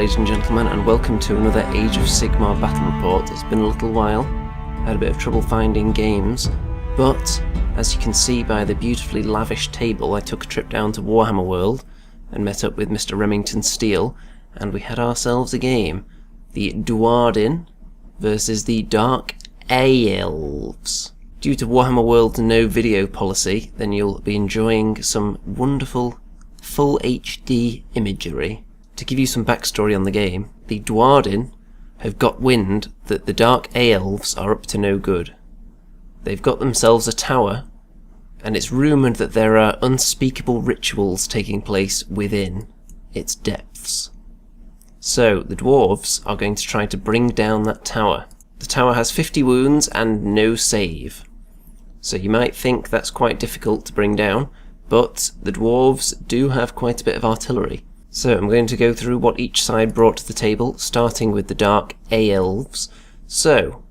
ladies and gentlemen, and welcome to another Age of Sigmar battle report. It's been a little while, I had a bit of trouble finding games, but as you can see by the beautifully lavish table, I took a trip down to Warhammer World and met up with Mr. Remington Steele, and we had ourselves a game. The Duardin versus the Dark Elves. Due to Warhammer World's no video policy, then you'll be enjoying some wonderful full HD imagery. To give you some backstory on the game, the Duardin have got wind that the Dark Elves are up to no good. They've got themselves a tower, and it's rumoured that there are unspeakable rituals taking place within its depths. So the Dwarves are going to try to bring down that tower. The tower has 50 wounds and no save. So you might think that's quite difficult to bring down, but the Dwarves do have quite a bit of artillery. So I'm going to go through what each side brought to the table, starting with the Dark Elves. So,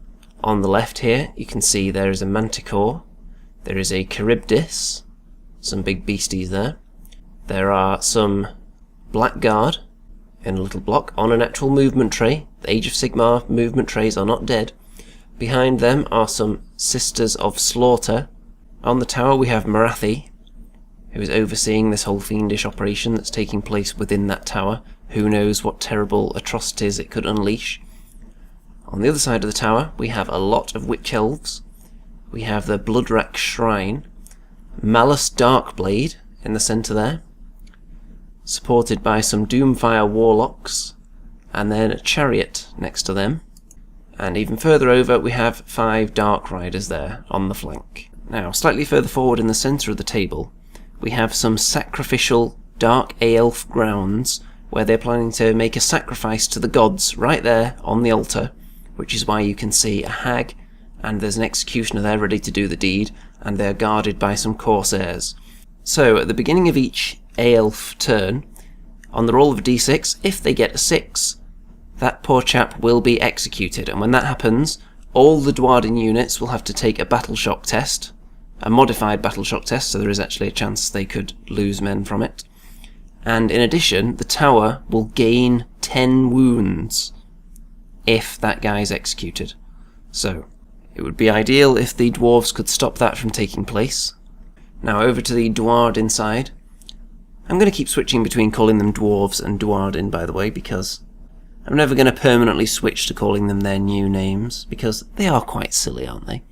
on the left here, you can see there is a Manticore, there is a Charybdis, some big beasties there. There are some Blackguard in a little block on an actual movement tray. The Age of Sigmar movement trays are not dead. Behind them are some Sisters of Slaughter. On the tower we have Marathi, who is overseeing this whole fiendish operation that's taking place within that tower. Who knows what terrible atrocities it could unleash. On the other side of the tower we have a lot of Witch Elves. We have the Bloodrack Shrine, Malice Darkblade in the centre there, supported by some Doomfire Warlocks, and then a Chariot next to them. And even further over we have 5 Dark Riders there on the flank. Now, slightly further forward in the centre of the table, we have some sacrificial Dark Elf grounds where they're planning to make a sacrifice to the gods right there on the altar, which is why you can see a hag and there's an executioner there ready to do the deed, and they're guarded by some corsairs. So at the beginning of each Elf turn, on the roll of a d6, if they get a 6, that poor chap will be executed, and when that happens, all the Duardin units will have to take a battle shock test, a modified battle shock test, so there is actually a chance they could lose men from it. And in addition, the tower will gain 10 wounds if that guy is executed. So, it would be ideal if the dwarves could stop that from taking place. Now over to the Duardin side. I'm going to keep switching between calling them dwarves and Duardin, by the way, because I'm never going to permanently switch to calling them their new names, because they are quite silly, aren't they?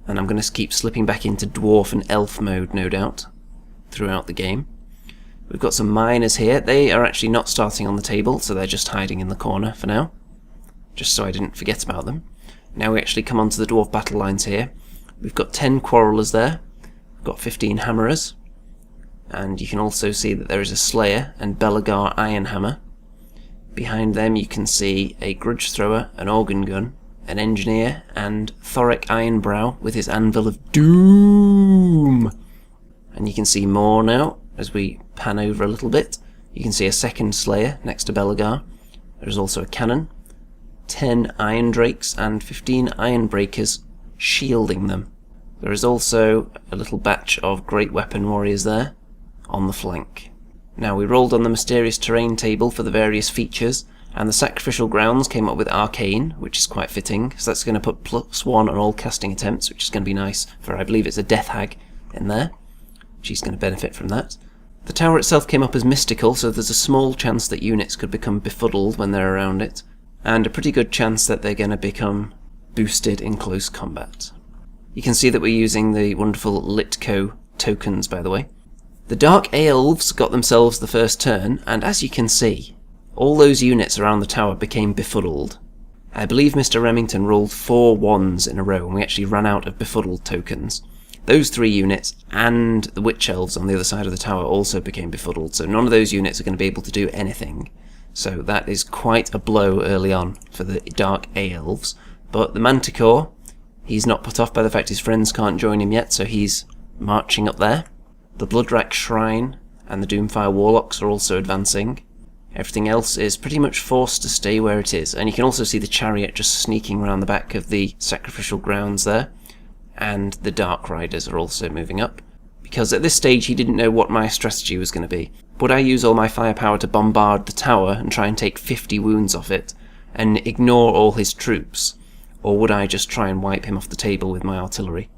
And I'm going to keep slipping back into dwarf and elf mode, no doubt, throughout the game. We've got some miners here. They are actually not starting on the table, so they're just hiding in the corner for now, just so I didn't forget about them. Now we actually come onto the dwarf battle lines here. We've got 10 quarrelers there, we've got 15 hammerers, and you can also see that there is a slayer and Belagar Ironhammer. Behind them you can see a grudge thrower, an organ gun, an engineer, and Thoric Ironbrow with his anvil of doom. And you can see more now as we pan over a little bit. You can see a second slayer next to Belagar. There's also a cannon, 10 iron drakes, and 15 iron breakers shielding them. There is also a little batch of great weapon warriors there on the flank. Now we rolled on the mysterious terrain table for the various features, and the sacrificial grounds came up with Arcane, which is quite fitting, so that's going to put +1 on all casting attempts, which is going to be nice for, I believe it's a Death Hag in there. She's going to benefit from that. The tower itself came up as mystical, so there's a small chance that units could become befuddled when they're around it, and a pretty good chance that they're going to become boosted in close combat. You can see that we're using the wonderful Litco tokens, by the way. The Dark Elves got themselves the first turn, and as you can see, all those units around the tower became befuddled. I believe Mr. Remington rolled 4 1s in a row, and we actually ran out of befuddled tokens. Those 3 units and the Witch Elves on the other side of the tower also became befuddled, so none of those units are going to be able to do anything. So that is quite a blow early on for the Dark Elves. But the Manticore, he's not put off by the fact his friends can't join him yet, so he's marching up there. The Bloodrack Shrine and the Doomfire Warlocks are also advancing. Everything else is pretty much forced to stay where it is, and you can also see the Chariot just sneaking around the back of the sacrificial grounds there, and the Dark Riders are also moving up, because at this stage he didn't know what my strategy was going to be. Would I use all my firepower to bombard the tower and try and take 50 wounds off it, and ignore all his troops? Or would I just try and wipe him off the table with my artillery?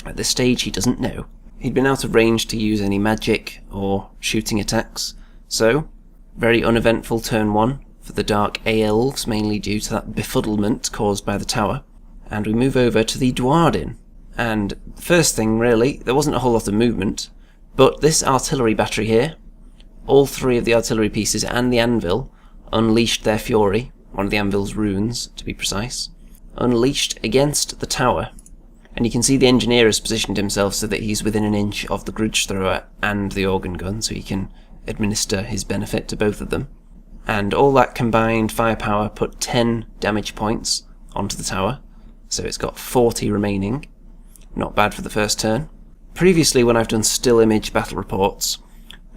At this stage he doesn't know. He'd been out of range to use any magic or shooting attacks, so very uneventful turn 1 for the Dark Elves, mainly due to that befuddlement caused by the tower. And we move over to the Duardin. And the first thing, really, there wasn't a whole lot of movement, but this artillery battery here, all 3 of the artillery pieces and the anvil, unleashed their fury, one of the anvil's runes to be precise, unleashed against the tower. And you can see the engineer has positioned himself so that he's within an inch of the grudge thrower and the organ gun, so he can administer his benefit to both of them. And all that combined firepower put 10 damage points onto the tower, so it's got 40 remaining. Not bad for the first turn. Previously, when I've done still image battle reports,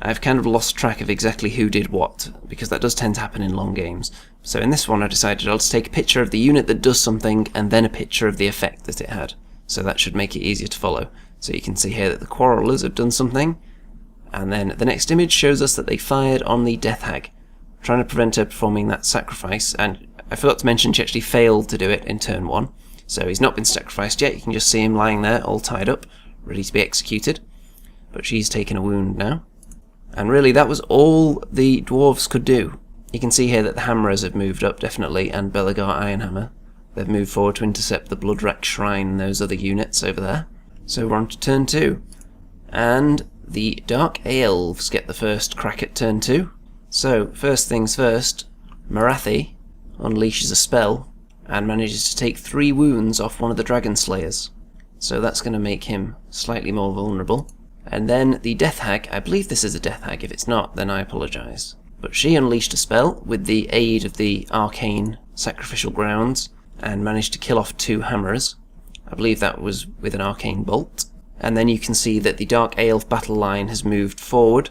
I've kind of lost track of exactly who did what, because that does tend to happen in long games. So in this one I decided I'll just take a picture of the unit that does something and then a picture of the effect that it had. So that should make it easier to follow. So you can see here that the Quarrelers have done something, and then the next image shows us that they fired on the Death Hag, trying to prevent her performing that sacrifice, and I forgot to mention she actually failed to do it in turn 1. So he's not been sacrificed yet, you can just see him lying there all tied up, ready to be executed. But she's taken a wound now. And really that was all the Dwarves could do. You can see here that the Hammerers have moved up definitely, and Belegar Ironhammer. They've moved forward to intercept the Bloodrack Shrine and those other units over there. So we're on to turn 2. And the Dark Elves get the first crack at turn 2. So, first things first, Marathi unleashes a spell and manages to take 3 wounds off one of the Dragon Slayers. So that's going to make him slightly more vulnerable. And then the Death Hag, I believe this is a Death Hag, if it's not, then I apologise. But she unleashed a spell with the aid of the Arcane Sacrificial Grounds and managed to kill off 2 Hammerers. I believe that was with an Arcane Bolt. And then you can see that the Dark Elf battle line has moved forward.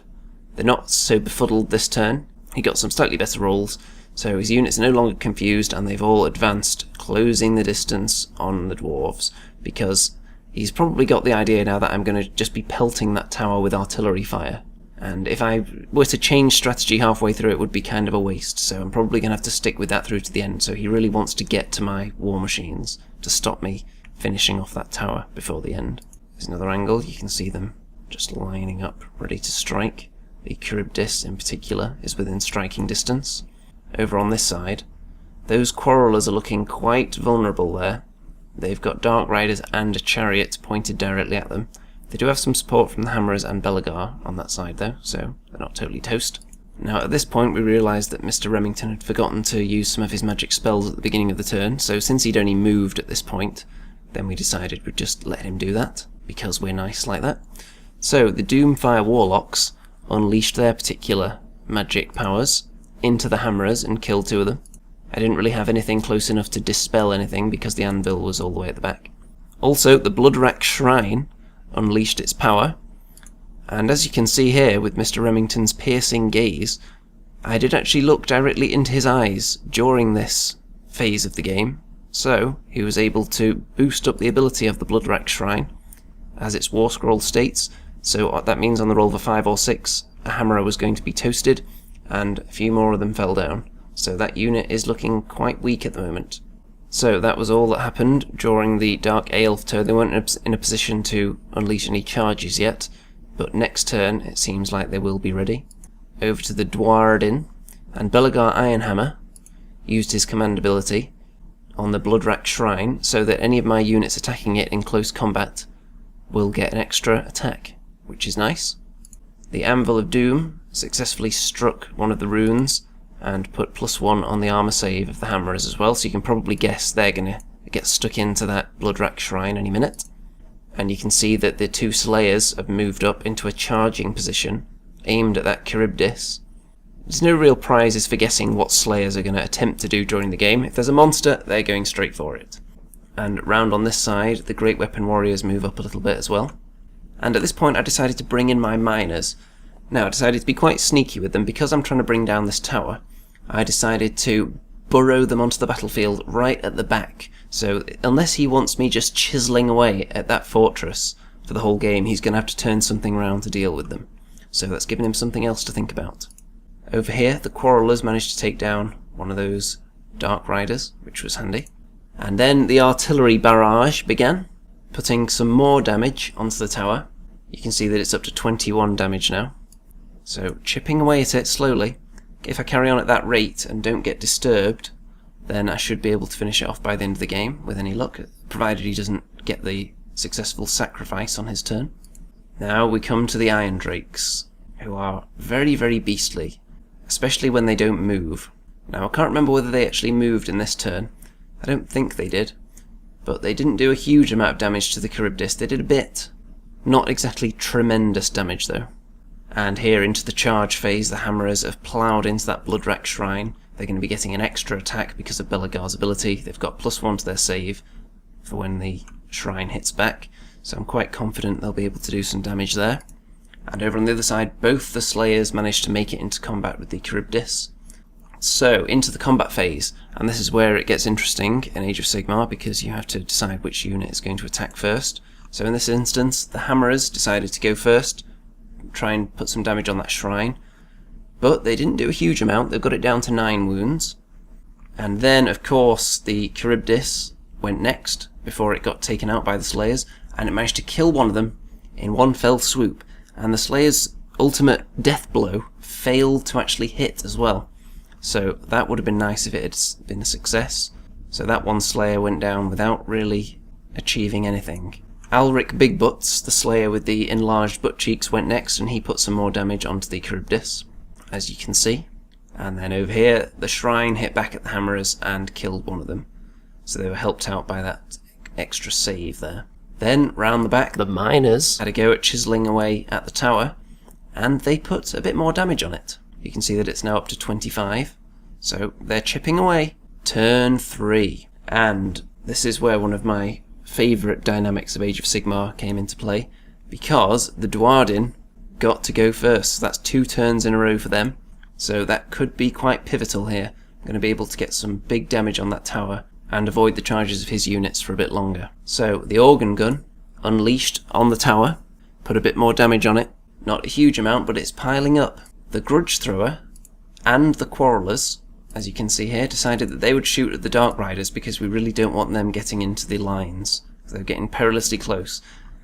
They're not so befuddled this turn. He got some slightly better rolls, so his units are no longer confused and they've all advanced, closing the distance on the Dwarves, because he's probably got the idea now that I'm going to just be pelting that tower with artillery fire. And if I were to change strategy halfway through, it would be kind of a waste, so I'm probably going to have to stick with that through to the end. So he really wants to get to my war machines to stop me finishing off that tower before the end. There's another angle, you can see them just lining up, ready to strike. The Charybdis in particular is within striking distance. Over on this side, those Quarrelers are looking quite vulnerable there. They've got Dark Riders and a chariot pointed directly at them. They do have some support from the Hammerers and Belegar on that side though, so they're not totally toast. Now at this point we realised that Mr. Remington had forgotten to use some of his magic spells at the beginning of the turn, so since he'd only moved at this point, then we decided we'd just let him do that, because we're nice like that. So the Doomfire Warlocks unleashed their particular magic powers into the Hammerers and killed 2 of them. I didn't really have anything close enough to dispel anything because the anvil was all the way at the back. Also, the Bloodrack Shrine unleashed its power, and as you can see here with Mr. Remington's piercing gaze, I did actually look directly into his eyes during this phase of the game, so he was able to boost up the ability of the Bloodrack Shrine, as its war scroll states. So what that means on the roll of a 5 or 6, a Hammerer was going to be toasted, and a few more of them fell down. So that unit is looking quite weak at the moment. So that was all that happened during the Dark Elf turn. They weren't in a position to unleash any charges yet, but next turn it seems like they will be ready. Over to the Duardin, and Belegar Ironhammer used his command ability on the Bloodrack Shrine so that any of my units attacking it in close combat will get an extra attack, which is nice. The Anvil of Doom successfully struck one of the runes and put +1 on the armor save of the Hammerers as well, so you can probably guess they're going to get stuck into that Bloodrack Shrine any minute. And you can see that the 2 Slayers have moved up into a charging position, aimed at that Charybdis. There's no real prizes for guessing what Slayers are going to attempt to do during the game. If there's a monster, they're going straight for it. And round on this side, the Great Weapon Warriors move up a little bit as well. And at this point I decided to bring in my miners. Now I decided to be quite sneaky with them because I'm trying to bring down this tower. I decided to burrow them onto the battlefield right at the back. So unless he wants me just chiselling away at that fortress for the whole game, he's going to have to turn something round to deal with them. so that's given him something else to think about. Over here, the Quarrelers managed to take down one of those Dark Riders, which was handy. And then the artillery barrage began, putting some more damage onto the tower. You can see that it's up to 21 damage now. So chipping away at it slowly. If I carry on at that rate and don't get disturbed, then I should be able to finish it off by the end of the game with any luck, provided he doesn't get the successful sacrifice on his turn. Now we come to the Iron Drakes, who are very, very beastly, especially when they don't move. Now I can't remember whether they actually moved in this turn. I don't think they did, but they didn't do a huge amount of damage to the Charybdis. They did a bit. Not exactly tremendous damage though. And here into the charge phase, the Hammerers have ploughed into that Bloodwreck Shrine. They're going to be getting an extra attack because of Belegar's ability. They've got +1 to their save for when the shrine hits back, so I'm quite confident they'll be able to do some damage there. And over on the other side, both the Slayers managed to make it into combat with the Charybdis. So, into the combat phase, and this is where it gets interesting in Age of Sigmar, because you have to decide which unit is going to attack first. So in this instance, the Hammerers decided to go first, try and put some damage on that shrine, but they didn't do a huge amount. They've got it down to 9 wounds. And then, of course, the Charybdis went next, before it got taken out by the Slayers, and it managed to kill one of them in one fell swoop, and the Slayers' ultimate death blow failed to actually hit as well. So that would have been nice if it had been a success. So that one Slayer went down without really achieving anything. Alric Big Butts, the Slayer with the enlarged butt cheeks, went next, and he put some more damage onto the Charybdis, as you can see. And then over here, the Shrine hit back at the Hammerers and killed one of them. So they were helped out by that extra save there. Then, round the back, the Miners had a go at chiselling away at the tower, and they put a bit more damage on it. You can see that it's now up to 25, so they're chipping away. Turn 3. And this is where one of my favourite dynamics of Age of Sigmar came into play, because the Duardin got to go first. So that's 2 turns in a row for them, so that could be quite pivotal here. I'm going to be able to get some big damage on that tower and avoid the charges of his units for a bit longer. So the Organ Gun, unleashed on the tower, put a bit more damage on it. Not a huge amount, but it's piling up. The Grudge Thrower and the Quarrelers, as you can see here, decided that they would shoot at the Dark Riders because we really don't want them getting into the lines. They're getting perilously close.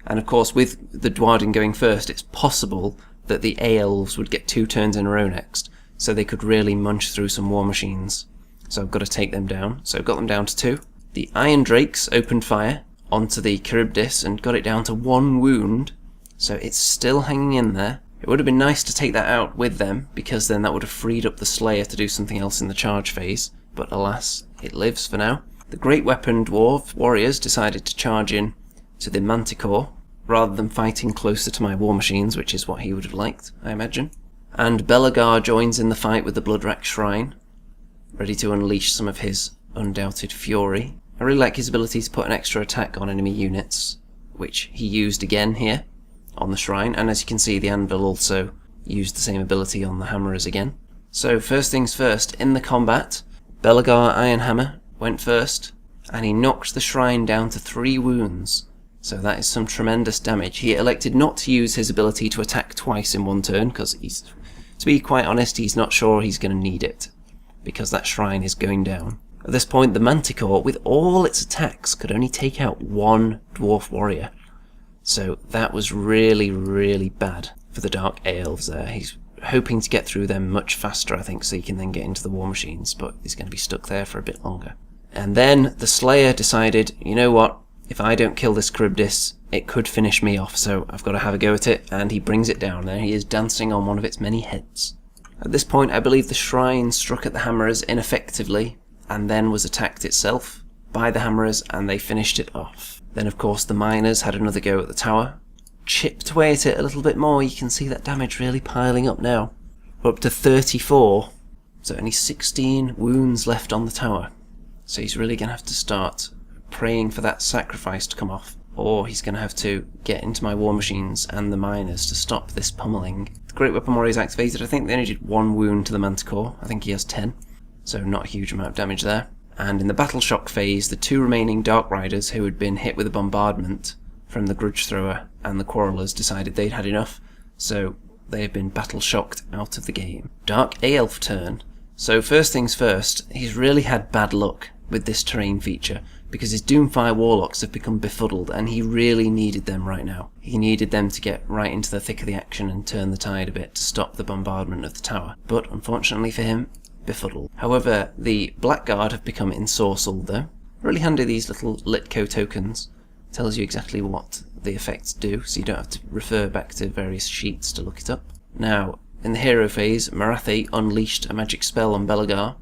And of course, with the Duardin going first, it's possible that the Aelves would get 2 turns in a row next, so they could really munch through some war machines. So I've got to take them down. So I've got them down to 2. The Iron Drakes opened fire onto the Charybdis and got it down to 1 wound, so it's still hanging in there. It would have been nice to take that out with them, because then that would have freed up the Slayer to do something else in the charge phase, but alas, it lives for now. The Great Weapon Dwarf warriors decided to charge in to the Manticore, rather than fighting closer to my war machines, which is what he would have liked, I imagine. And Belegar joins in the fight with the Bloodwreck Shrine, ready to unleash some of his undoubted fury. I really like his ability to put an extra attack on enemy units, which he used again here on the Shrine, and as you can see, the Anvil also used the same ability on the Hammerers again. So first things first, in the combat, Belegar Ironhammer went first, and he knocked the Shrine down to 3 wounds. So that is some tremendous damage. He elected not to use his ability to attack twice in one turn, because to be quite honest, he's not sure he's going to need it, because that Shrine is going down. At this point, the Manticore, with all its attacks, could only take out 1 Dwarf Warrior. So that was really, really bad for the Dark Elves there. He's hoping to get through them much faster, I think, so he can then get into the war machines, but he's going to be stuck there for a bit longer. And then the Slayer decided, you know what, if I don't kill this Charybdis, it could finish me off, so I've got to have a go at it, and he brings it down there. He is dancing on one of its many heads. At this point, I believe the Shrine struck at the Hammerers ineffectively, and then was attacked itself by the Hammerers, and they finished it off. Then, of course, the Miners had another go at the tower, chipped away at it a little bit more. You can see that damage really piling up now. We're up to 34, so only 16 wounds left on the tower. So he's really going to have to start praying for that sacrifice to come off, or he's going to have to get into my war machines and the Miners to stop this pummeling. The Great Weapon Warrior is activated. I think they only did 1 wound to the Manticore. I think he has 10, so not a huge amount of damage there. And in the Battle Shock phase, the 2 remaining Dark Riders who had been hit with a bombardment from the Grudge Thrower and the Quarrelers decided they'd had enough, so they have been battle shocked out of the game. Dark Elf turn. So first things first, he's really had bad luck with this terrain feature, because his Doomfire Warlocks have become befuddled, and he really needed them right now. He needed them to get right into the thick of the action and turn the tide a bit to stop the bombardment of the tower. But unfortunately for him, befuddled. However, the Blackguard have become ensorcelled though. Really handy, these little Litco tokens. Tells you exactly what the effects do, so you don't have to refer back to various sheets to look it up. Now, in the hero phase, Marathi unleashed a magic spell on Belagar,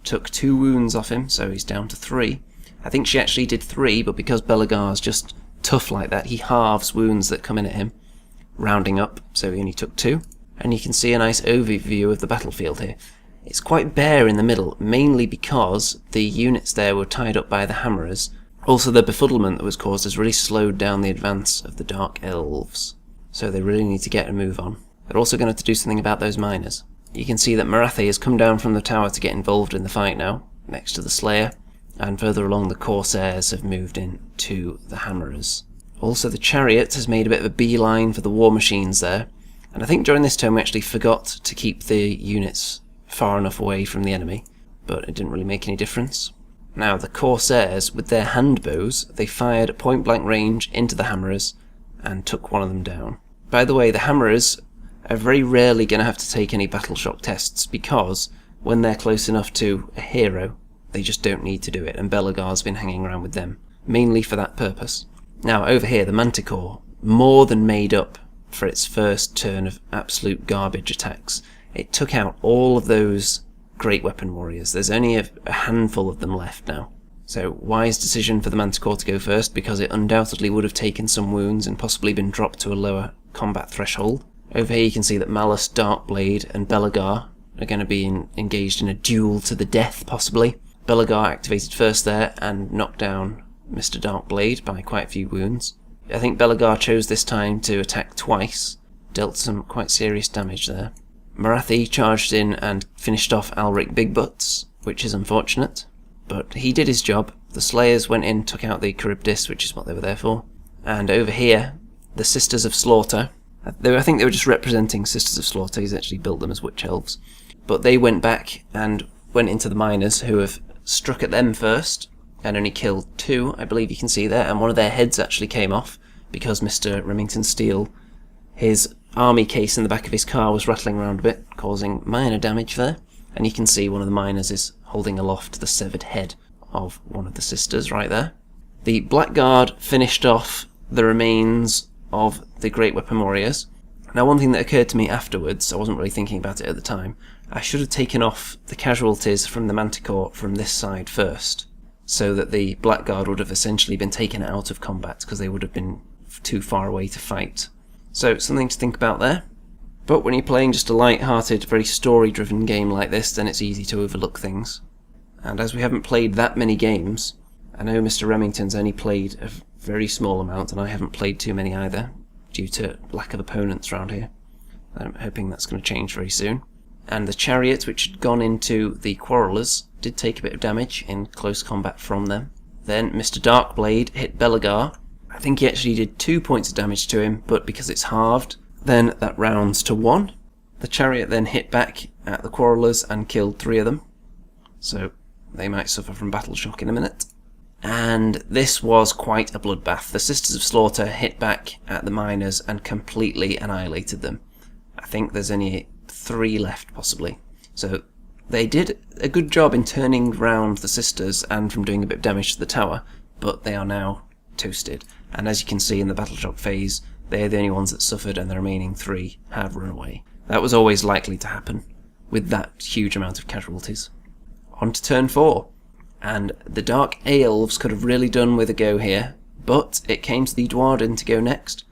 took 2 wounds off him, so he's down to 3. I think she actually did 3, but because Belagar's just tough like that, he halves wounds that come in at him, rounding up, so he only took 2. And you can see a nice overview of the battlefield here. It's quite bare in the middle, mainly because the units there were tied up by the hammerers. Also, the befuddlement that was caused has really slowed down the advance of the Dark Elves, so they really need to get a move on. They're also going to have to do something about those miners. You can see that Marathi has come down from the tower to get involved in the fight now, next to the Slayer, and further along the Corsairs have moved in to the Hammerers. Also, the Chariot has made a bit of a beeline for the war machines there, and I think during this turn we actually forgot to keep the units far enough away from the enemy, but it didn't really make any difference. Now, the Corsairs, with their handbows, they fired at point-blank range into the Hammerers and took one of them down. By the way, the Hammerers are very rarely going to have to take any battle shock tests, because when they're close enough to a hero, they just don't need to do it, and Belagar's been hanging around with them, mainly for that purpose. Now, over here, the Manticore, more than made up for its first turn of absolute garbage attacks. It took out all of those great weapon warriors. There's only a handful of them left now. So, wise decision for the Manticore to go first, because it undoubtedly would have taken some wounds and possibly been dropped to a lower combat threshold. Over here you can see that Malus, Darkblade and Belagar are going to be engaged in a duel to the death, possibly. Belagar activated first there and knocked down Mr. Darkblade by quite a few wounds. I think Belagar chose this time to attack twice, dealt some quite serious damage there. Marathi charged in and finished off Alric Big Butts, which is unfortunate, but he did his job. The Slayers went in, took out the Charybdis, which is what they were there for. And over here, the Sisters of Slaughter, I think they were just representing Sisters of Slaughter, he's actually built them as Witch Elves, but they went back and went into the miners, who have struck at them first, and only killed 2, I believe you can see there, and one of their heads actually came off, because Mr. Remington Steele, his army case in the back of his car was rattling around a bit, causing minor damage there, and you can see one of the miners is holding aloft the severed head of one of the sisters right there. The Blackguard finished off the remains of the Great Weapon Warriors. Now, one thing that occurred to me afterwards, I wasn't really thinking about it at the time, I should have taken off the casualties from the Manticore from this side first, so that the Blackguard would have essentially been taken out of combat, because they would have been too far away to fight. So, something to think about there. But when you're playing just a light-hearted, very story-driven game like this, then it's easy to overlook things. And as we haven't played that many games, I know Mr. Remington's only played a very small amount, and I haven't played too many either, due to lack of opponents around here. I'm hoping that's going to change very soon. And the Chariot, which had gone into the Quarrelers, did take a bit of damage in close combat from them. Then Mr. Darkblade hit Belagar. I think he actually did 2 points of damage to him, but because it's halved, then that rounds to 1. The Chariot then hit back at the Quarrelers and killed 3 of them, so they might suffer from battle shock in a minute. And this was quite a bloodbath. The Sisters of Slaughter hit back at the miners and completely annihilated them. I think there's only 3 left, possibly. So they did a good job in turning round the Sisters and from doing a bit of damage to the tower, but they are now toasted. And as you can see in the battle shock phase, they're the only ones that suffered, and the remaining 3 have run away. That was always likely to happen, with that huge amount of casualties. On to turn 4. And the Dark Elves could have really done with a go here, but it came to the Duardin to go next.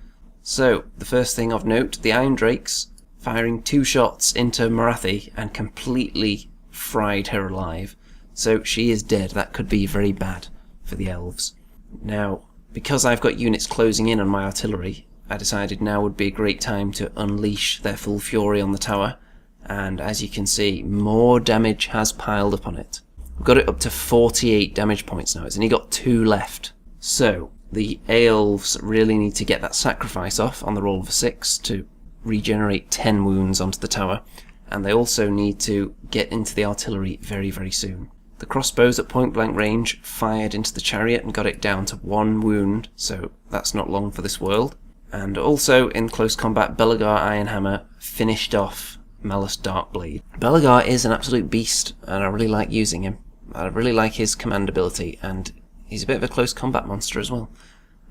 So, the first thing of note, the Iron Drakes firing 2 shots into Marathi and completely fried her alive. So she is dead. That could be very bad for the elves. Now, because I've got units closing in on my artillery, I decided now would be a great time to unleash their full fury on the tower, and as you can see, more damage has piled up on it. We've got it up to 48 damage points now. It's only got 2 left. So, the Aelves really need to get that sacrifice off on the roll of a 6 to regenerate 10 wounds onto the tower, and they also need to get into the artillery very, very soon. The crossbows at point blank range fired into the chariot and got it down to 1 wound, so that's not long for this world. And also in close combat, Belegar Ironhammer finished off Malus Darkblade. Belegar is an absolute beast, and I really like using him. I really like his command ability, and he's a bit of a close combat monster as well.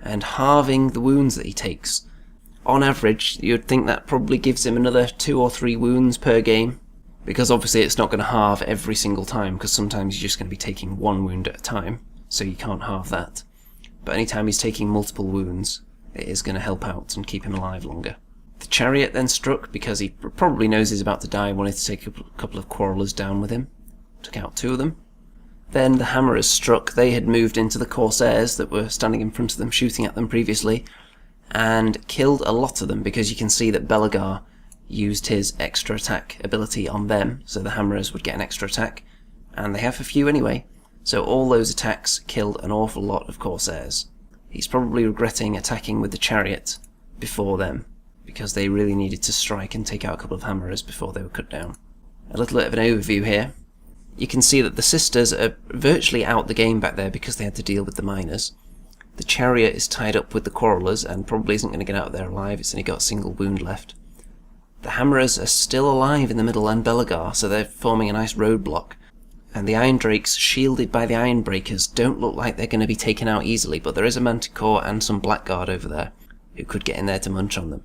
And halving the wounds that he takes. On average, you'd think that probably gives him another 2 or 3 wounds per game, because obviously it's not going to halve every single time, because sometimes you're just going to be taking 1 wound at a time, so you can't halve that. But anytime he's taking multiple wounds, it is going to help out and keep him alive longer. The chariot then struck because he probably knows he's about to die, wanted to take a couple of quarrelers down with him. Took out 2 of them. Then the hammerers struck. They had moved into the corsairs that were standing in front of them, shooting at them previously, and killed a lot of them, because you can see that Belegar used his extra attack ability on them, so the hammerers would get an extra attack, and they have a few anyway, so all those attacks killed an awful lot of corsairs. He's probably regretting attacking with the chariot before them, because they really needed to strike and take out a couple of hammerers before they were cut down. A little bit of an overview here. You can see that the sisters are virtually out the game back there because they had to deal with the miners. The chariot is tied up with the quarrelers and probably isn't going to get out of there alive. It's only got a single wound left. The hammerers are still alive in the middle and Belegar, so they're forming a nice roadblock. And the Iron Drakes, shielded by the Iron Breakers, don't look like they're going to be taken out easily, but there is a Manticore and some Blackguard over there who could get in there to munch on them.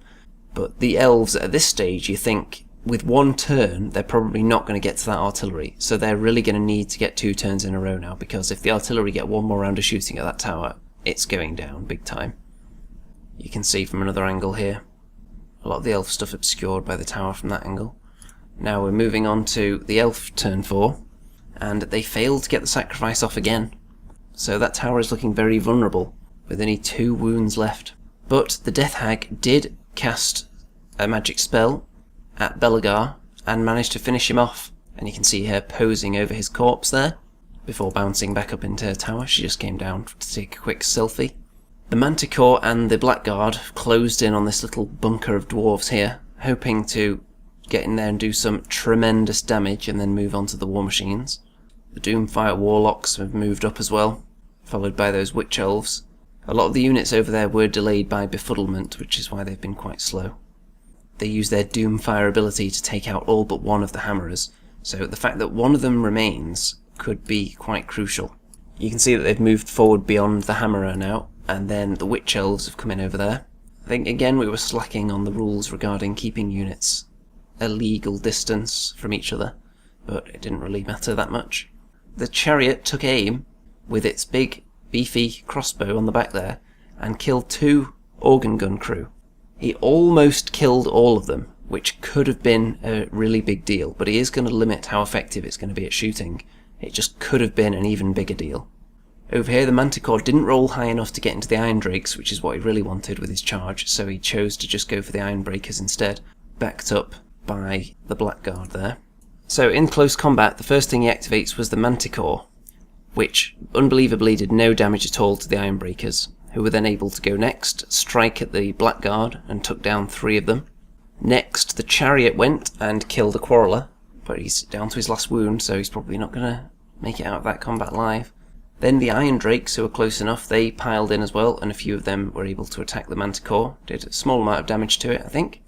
But the elves at this stage, you think, with 1 turn, they're probably not going to get to that artillery, so they're really going to need to get 2 turns in a row now, because if the artillery get 1 more round of shooting at that tower, it's going down big time. You can see from another angle here, a lot of the elf stuff obscured by the tower from that angle. Now we're moving on to the elf turn 4, and they failed to get the sacrifice off again, so that tower is looking very vulnerable, with only 2 wounds left. But the Death Hag did cast a magic spell at Belegar and managed to finish him off, and you can see her posing over his corpse there before bouncing back up into her tower. She just came down to take a quick selfie. The Manticore and the Blackguard closed in on this little bunker of dwarves here, hoping to get in there and do some tremendous damage and then move on to the war machines. The Doomfire Warlocks have moved up as well, followed by those Witch Elves. A lot of the units over there were delayed by befuddlement, which is why they've been quite slow. They use their Doomfire ability to take out all but 1 of the hammerers, so the fact that 1 of them remains could be quite crucial. You can see that they've moved forward beyond the hammerer now, and then the Witch Elves have come in over there. I think again we were slacking on the rules regarding keeping units a legal distance from each other, but it didn't really matter that much. The chariot took aim with its big beefy crossbow on the back there and killed 2 organ gun crew. He almost killed all of them, which could have been a really big deal, but he is going to limit how effective it's going to be at shooting. It just could have been an even bigger deal. Over here the Manticore didn't roll high enough to get into the Iron Drakes, which is what he really wanted with his charge, so he chose to just go for the Iron Breakers instead, backed up by the Blackguard there. So in close combat, the first thing he activates was the Manticore, which unbelievably did no damage at all to the Iron Breakers, who were then able to go next, strike at the Blackguard, and took down 3 of them. Next, the chariot went and killed a quarreler, but he's down to his last wound, so he's probably not going to make it out of that combat alive. Then the Iron Drakes, who were close enough, they piled in as well, and a few of them were able to attack the Manticore. Did a small amount of damage to it, I think.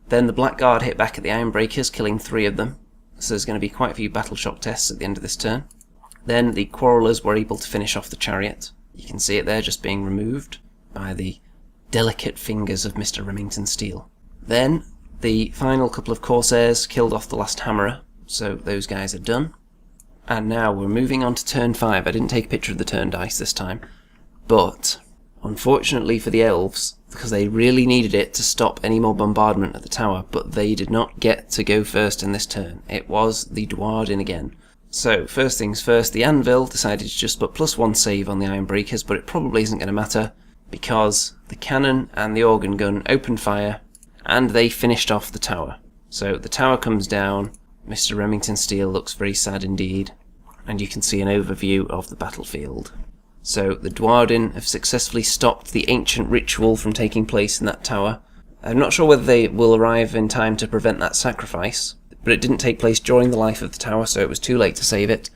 Then the Blackguard hit back at the Iron Breakers, killing 3 of them, so there's going to be quite a few battle shock tests at the end of this turn. Then the quarrelers were able to finish off the chariot. You can see it there just being removed by the delicate fingers of Mr. Remington Steele. Then the final couple of corsairs killed off the last hammerer, so those guys are done. And now we're moving on to turn 5. I didn't take a picture of the turn dice this time, but unfortunately for the elves, because they really needed it to stop any more bombardment at the tower, but they did not get to go first in this turn. It was the Duardin again. So, first things first, the Anvil decided to just put +1 save on the Iron Breakers, but it probably isn't going to matter, because the cannon and the organ gun opened fire, and they finished off the tower. So, the tower comes down, Mr. Remington Steele looks very sad indeed, and you can see an overview of the battlefield. So, the Duardin have successfully stopped the ancient ritual from taking place in that tower, I'm not sure whether they will arrive in time to prevent that sacrifice, but it didn't take place during the life of the tower, so it was too late to save it.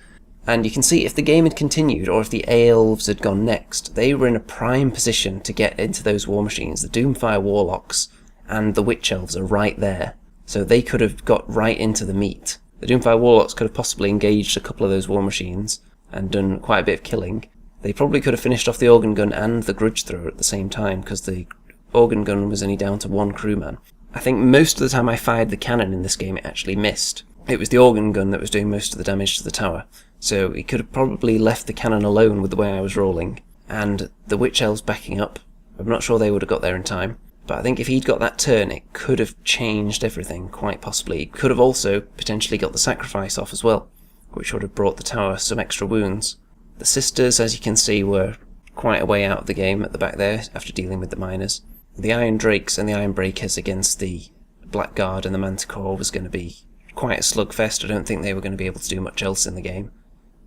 And you can see if the game had continued, or if the Aelves had gone next, they were in a prime position to get into those war machines. The Doomfire Warlocks and the Witch Elves are right there, so they could have got right into the meat. The Doomfire Warlocks could have possibly engaged a couple of those war machines and done quite a bit of killing. They probably could have finished off the Organ Gun and the Grudge Thrower at the same time, because the Organ Gun was only down to one crewman. I think most of the time I fired the cannon in this game, it actually missed. It was the Organ Gun that was doing most of the damage to the tower, so he could have probably left the cannon alone with the way I was rolling. And the Witch Elves backing up, I'm not sure they would have got there in time, but I think if he'd got that turn, it could have changed everything, quite possibly. He could have also potentially got the sacrifice off as well, which would have brought the tower some extra wounds. The Sisters, as you can see, were quite a way out of the game at the back there, after dealing with the miners. The Iron Drakes and the Iron Breakers against the Blackguard and the Manticore was going to be quite a slugfest. I don't think they were going to be able to do much else in the game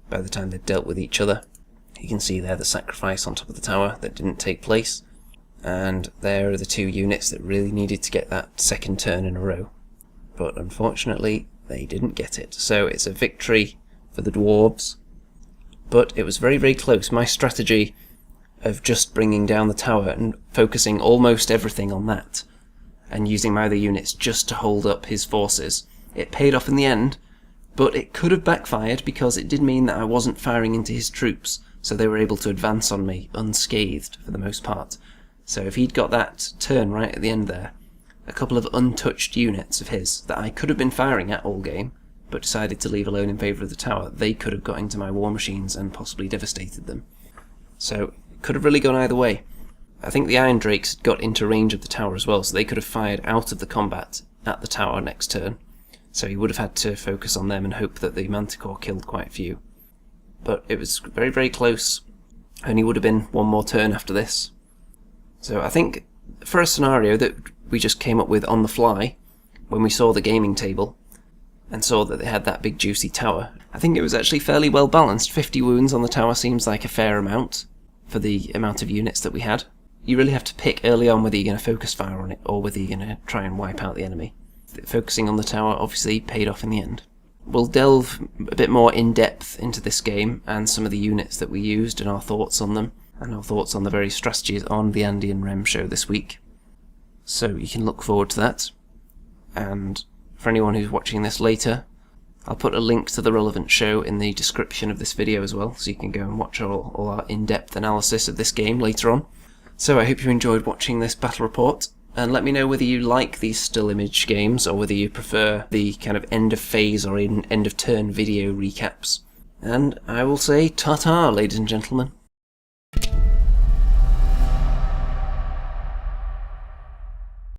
by the time they'd dealt with each other. You can see there the sacrifice on top of the tower that didn't take place. And there are the two units that really needed to get that second turn in a row. But unfortunately, they didn't get it. So it's a victory for the Dwarves. But it was very, very close. My strategy of just bringing down the tower and focusing almost everything on that, and using my other units just to hold up his forces, it paid off in the end, but it could have backfired because it did mean that I wasn't firing into his troops, so they were able to advance on me unscathed for the most part. So if he'd got that turn right at the end there, a couple of untouched units of his that I could have been firing at all game, but decided to leave alone in favour of the tower, they could have got into my war machines and possibly devastated them. So it could have really gone either way. I think the Iron Drakes got into range of the tower as well, so they could have fired out of the combat at the tower next turn. So he would have had to focus on them and hope that the Manticore killed quite a few. But it was very, very close. Only would have been one more turn after this. So I think for a scenario that we just came up with on the fly, when we saw the gaming table, and saw that they had that big juicy tower, I think it was actually fairly well balanced. 50 wounds on the tower seems like a fair amount for the amount of units that we had. You really have to pick early on whether you're going to focus fire on it or whether you're going to try and wipe out the enemy. Focusing on the tower obviously paid off in the end. We'll delve a bit more in depth into this game and some of the units that we used and our thoughts on them, and our thoughts on the various strategies on the Andy and Rem show this week. So you can look forward to that. And for anyone who's watching this later, I'll put a link to the relevant show in the description of this video as well, so you can go and watch all our in-depth analysis of this game later on. So I hope you enjoyed watching this battle report, and let me know whether you like these still image games or whether you prefer the kind of end of phase or end of turn video recaps. And I will say ta-ta, ladies and gentlemen.